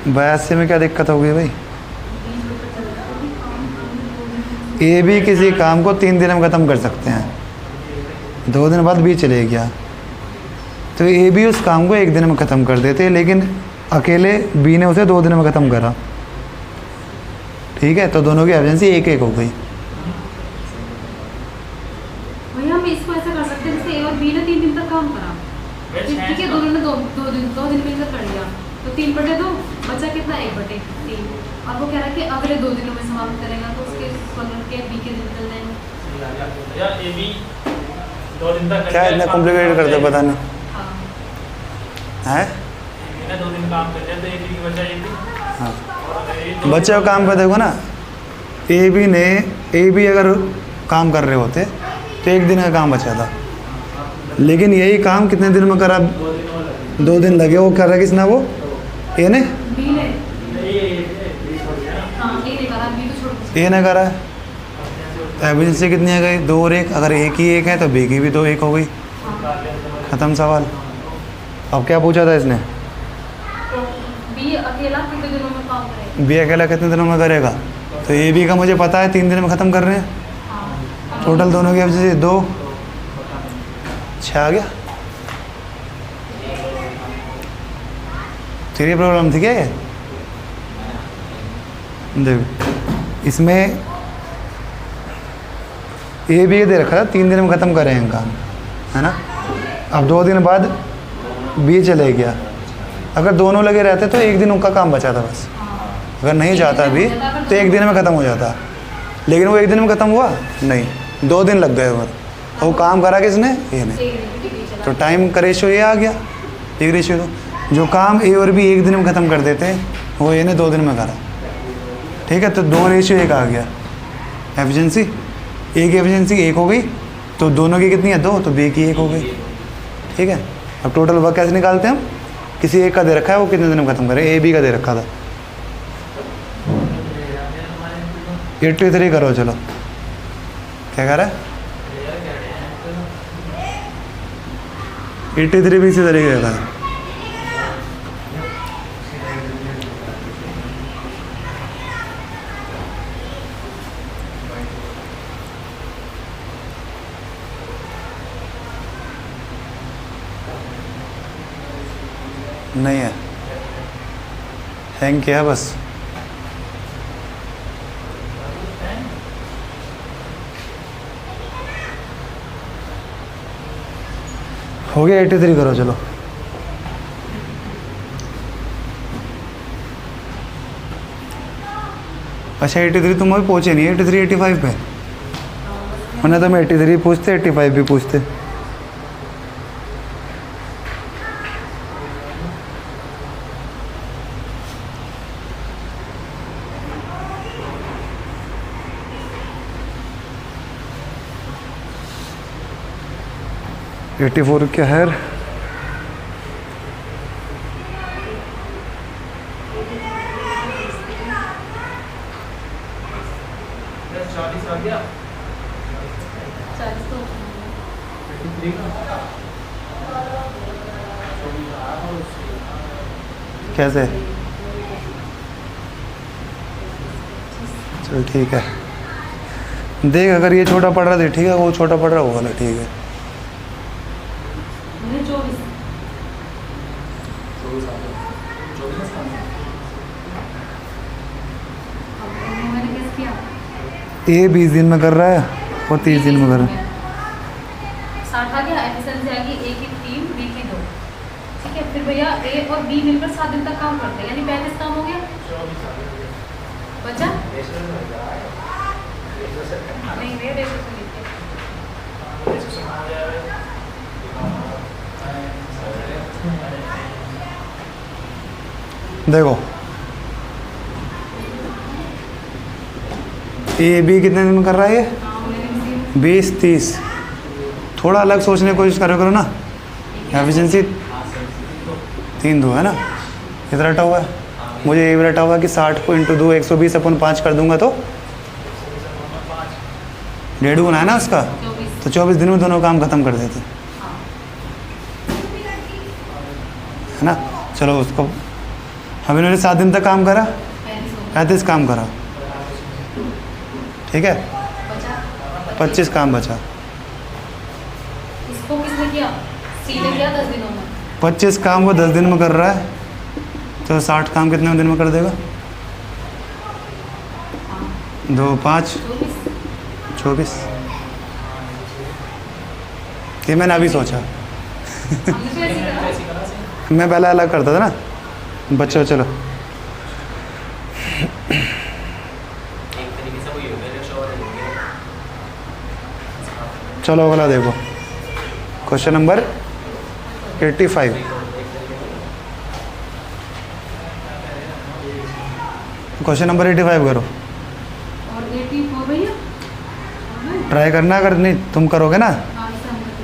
बयासी में क्या दिक्कत होगी भाई? ए भी किसी काम को 3 दिन में ख़त्म कर सकते हैं. 2 दिन बाद बी चले गया तो ए भी उस काम को 1 दिन में ख़त्म कर देते, लेकिन अकेले बी ने उसे 2 दिन में ख़त्म करा. ठीक है, तो दोनों की एफिशिएंसी 1-1 हो गई. भैया हम इसको ऐसा कर सकते हैं जैसे ए और बी ने 3 दिन तक काम करा, ठीक है, दोनों ने 2 दिन मिलकर कर लिया तो 3/2 बचा कितना? 1/3. अब वो कह रहा है कि अगले 2 दिनों में समाप्त करेगा तो उसके कॉलम के बी के दिन निकल जाएंगे। या ए बी 2 दिन तक क्या इतना कॉम्प्लिकेटेड करते पता नहीं हाँ है. मैंने 2 दिन काम कर लिया तो ए बी की बचा ए बी. हाँ और ये 2 बच्चे का काम पर देखो ना. ए बी अगर काम कर रहे होते तो 1 दिन का काम बचा था, लेकिन यही काम कितने दिन में करा? 2 दिन और लगे. 2 दिन लगे, वो कर रहा है किसने, वो ए ने, बी ने, ये छोड़ दिया ना। हाँ ए ने करा, बी तो छोड़ दो। ए ने करा है। एफिशिएंसी कितनी आ गई, 2 और 1, अगर एक ही 1 है तो बी की भी 2 1 हो गई, ख़त्म सवाल। अब क्या पूछा था इसने, तो बी अकेला कितने दिनों में काम करेगा? बी अकेला कितने दिनों में करेगा, तो ए बी का मुझे पता है 3 दिन में ख़त्म कर रहे हैं, हाँ टोटल दोनों की एफिशिएंसी 2, 6 आ गया। तेरी प्रॉब्लम थी क्या ये, देख इसमें ए बी दे रखा था 3 दिन में ख़त्म करेंगे काम, है ना। अब 2 दिन बाद बी चले गया, अगर दोनों लगे रहते तो 1 दिन उनका काम बचा था बस, अगर नहीं जाता भी तो 1 दिन में ख़त्म हो जाता, लेकिन वो 1 दिन में ख़त्म हुआ नहीं, 2 दिन लग गए और वो काम करा किसने, ए ने, तो टाइम का रेशियो ये आ गया, एक रेशियो। तो जो काम ए और बी 1 दिन में ख़त्म कर देते हैं वो ए ने 2 दिन में करा, ठीक है। तो 2 रेशियो 1 आ गया एफिशिएंसी, ए की एफिशिएंसी 1 हो गई, तो दोनों की कितनी है 2, तो बी की 1 हो गई, ठीक है। अब टोटल वर्क कैसे निकालते हैं हम, किसी एक का दे रखा है वो कितने दिन में ख़त्म करे, ए बी का दे रखा था 83 करो, चलो क्या कह रहा है 83 भी इसी तरीके का है। नहीं है, हैंग किया बस, हो गया 83 करो, चलो अच्छा 83 तुम अभी पहुँचे नहीं, 83 85 पे, वरना तो मैं 83 पूछते 85 भी पूछते। एटी 84 क्या है, कैसे, चल ठीक है, देख अगर ये छोटा पड़ रहा है ठीक है, वो छोटा पड़ रहा है वो वाला ठीक है। मैंने 24 मैंने कैसे किया, ए 20 दिन में कर रहा है और 30 दिन में कर रहा है, 60 आ गया, एफिशिएंसी आ गई ए की 3 बी की 2, ठीक है। फिर भैया ए और बी मिलकर 7 दिन तक काम करते हैं, यानी 35 काम हो गया, बचा नहीं वे रेशो से लिखते देखो ए बी कितने दिन में कर रहा है, ये 20 30, थोड़ा अलग सोचने की कोशिश करो ना, एफिशिएंसी 3 2 है ना, इतना रटा हुआ है, मुझे ये भी रटा हुआ है कि 60 को इंटू 2 120 अपन 5 कर दूंगा तो 1.5 गुना है ना उसका, तो 24 दिन में दोनों काम खत्म कर देते है ना। चलो उसको हम इन्होंने 7 दिन तक काम करा, 35 काम करा, ठीक है, 25 काम बचा, इसको किसने किया, सी ने किया 10 दिनों में, 25 काम वो 10 दिन में कर रहा है, तो 60 काम कितने दिन में कर देगा, 2 5 24, ये मैंने अभी सोचा, हमने तो ऐसे करा, मैं पहले अलग करता था ना बच्चों। चलो चलो अगला देखो, क्वेश्चन नंबर 85, क्वेश्चन नंबर 85 करो, और 84 भैया ट्राई करना, अगर नहीं तुम करोगे ना हाँ, इसे हम करके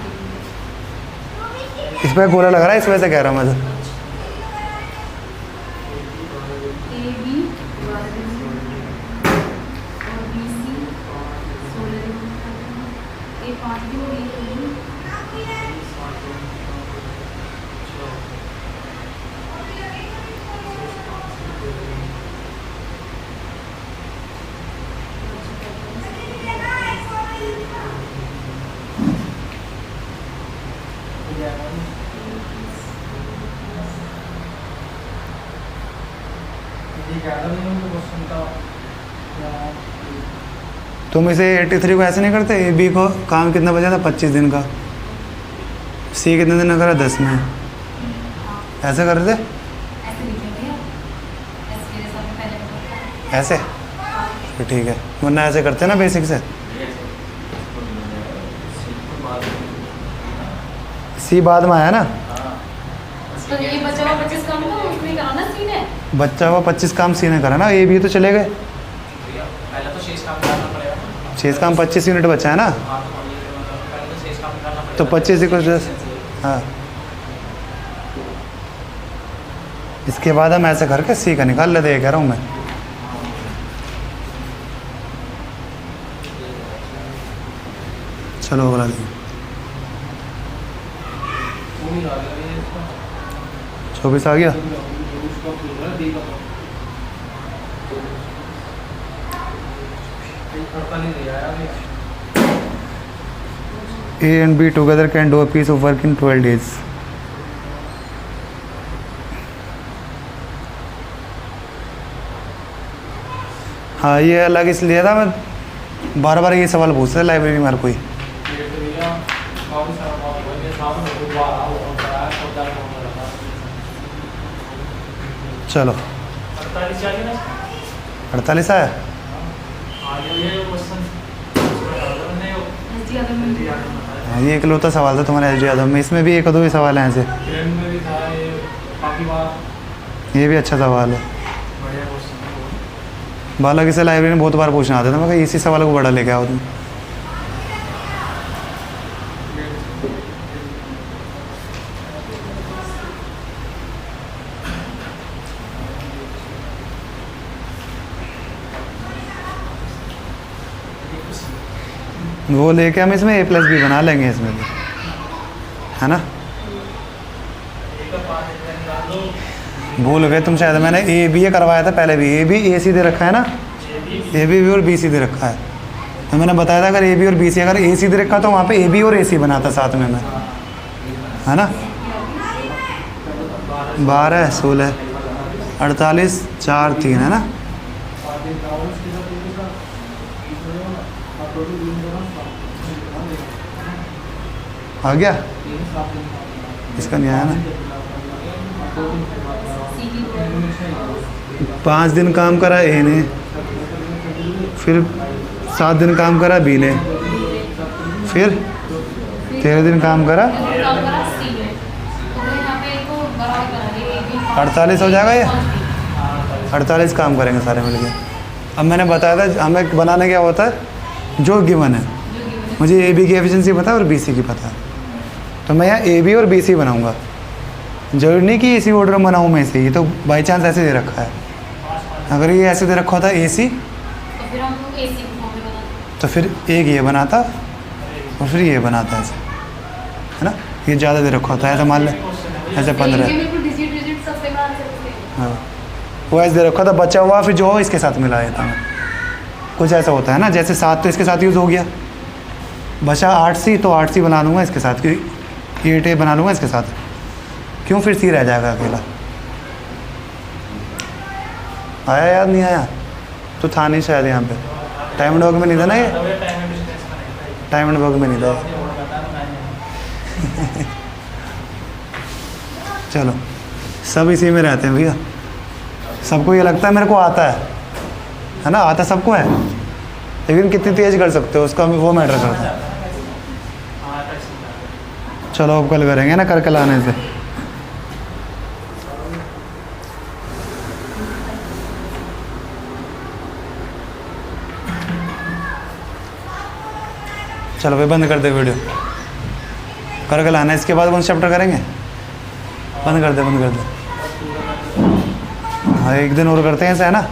देखेंगे। इस पर गोला लग रहा है, इस वजह से कह रहा हूँ मैं तो। ए बी और बी सी 16 दिन, ए 5 दिन और ये 2 दिन। तुम इसे 83 को ऐसे नहीं करते, ए बी को काम कितना बचा था 25 दिन का, सी कितने दिन का करा 10 में, ऐसे कर रहे थे ऐसे लिखेंगे, ऐसे मेरे साथ पहले बताया। ऐसे, तो ठीक है, वरना ऐसे करते ना बेसिक से। सी बाद में आया ना, तो ये बचा हुआ 25 काम था उसमें कराना सी ने। बच्चा हुआ 25 काम सी ने करा ना, ए बी तो चले गए, पहले तो शेष काम करना पड़ेगा। 6 काम 25 यूनिट बचा है ना, पहले तो शेष काम करना पड़ेगा। तो 25 इक्वल 10। हाँ, इसके बाद हम ऐसे करके सी का निकाल लेते, ये कह रहा हूँ मैं। चलो अगला देखिए, 24 आ गया। A and B together can do a piece of work in 12 days. हाँ, ये अलग इसलिए था, मैं बार बार ये सवाल पूछता है लाइब्रेरी में हर कोई। चलो 48 आया। हाँ, ये इकलौता सवाल था तुम्हारे एस डी यादव में, इसमें भी एक दो ही सवाल हैं ऐसे। ये भी अच्छा सवाल है, बालक इसे लाइब्रेरी में बहुत बार पूछना आता था, मैं इसी सवाल को बड़ा लेके आओ तुम। वो लेके हम इसमें A+B बना लेंगे इसमें भी, है ना। भूल गए तुम शायद, मैंने ए बी करवाया था पहले भी, ए बी ए सी दे रखा है ना, ए बी और बी सी दे रखा है, तो मैंने बताया था अगर ए बी और बी सी, अगर ए सी दे रखा तो वहाँ पे ए बी और ए सी बनाता साथ में मैं, है ना। 12 16 48 4 3 है ना। आ गया, इसका नहीं आया ना। 5 दिन काम करा ए ने, फिर 7 दिन काम करा बी ने, फिर 13 दिन काम करा, 48 हो जाएगा ये, 48 काम करेंगे सारे मिलके। अब मैंने बताया था हमें बनाने क्या होता है, जो गिवन है, मुझे ए बी की एफिशिएंसी पता है और बी सी की पता है, तो मैं यहाँ ए बी और बी सी बनाऊँगा। जरूरी नहीं कि इसी ऑर्डर में बनाऊँ मैं इसे, ये तो बाई चांस ऐसे दे रखा है। अगर ये ऐसे दे रखा होता ए सी, तो फिर एक ये बनाता और फिर ये बनाता ऐसे, है ना। ये ज़्यादा दे रखा होता है, ऐसा मान ले ऐसे 15। हाँ, वो ऐसे दे रखा था, बचा हुआ फिर जो हो इसके साथ मिला देता मैं, कुछ ऐसा होता है ना। जैसे 7 तो इसके साथ यूज़ हो गया, बचा 8C, तो 8C बना लूँगा इसके साथ, क्योंकि 8A बना लूँगा इसके साथ, क्यों फिर C रह जाएगा अकेला। आया याद नहीं आया, तो था नहीं शायद यहाँ पे, टाइम एंड वर्क में नहीं था ना ये, टाइम एंड वर्क में नहीं था। चलो सब इसी में रहते हैं भैया, सबको ये लगता है मेरे को आता है ना, आता सबको है, लेकिन कितनी तेज कर सकते हो उसका वो मैटर करता है। चलो अब कल करेंगे ना, करके लाने से। चलो भाई बंद कर दे वीडियो। करके लाना है। इसके बाद कौन सा चैप्टर करेंगे? बंद कर दे, बंद कर दे। हाँ, एक दिन और करते हैं ऐसा, है ना?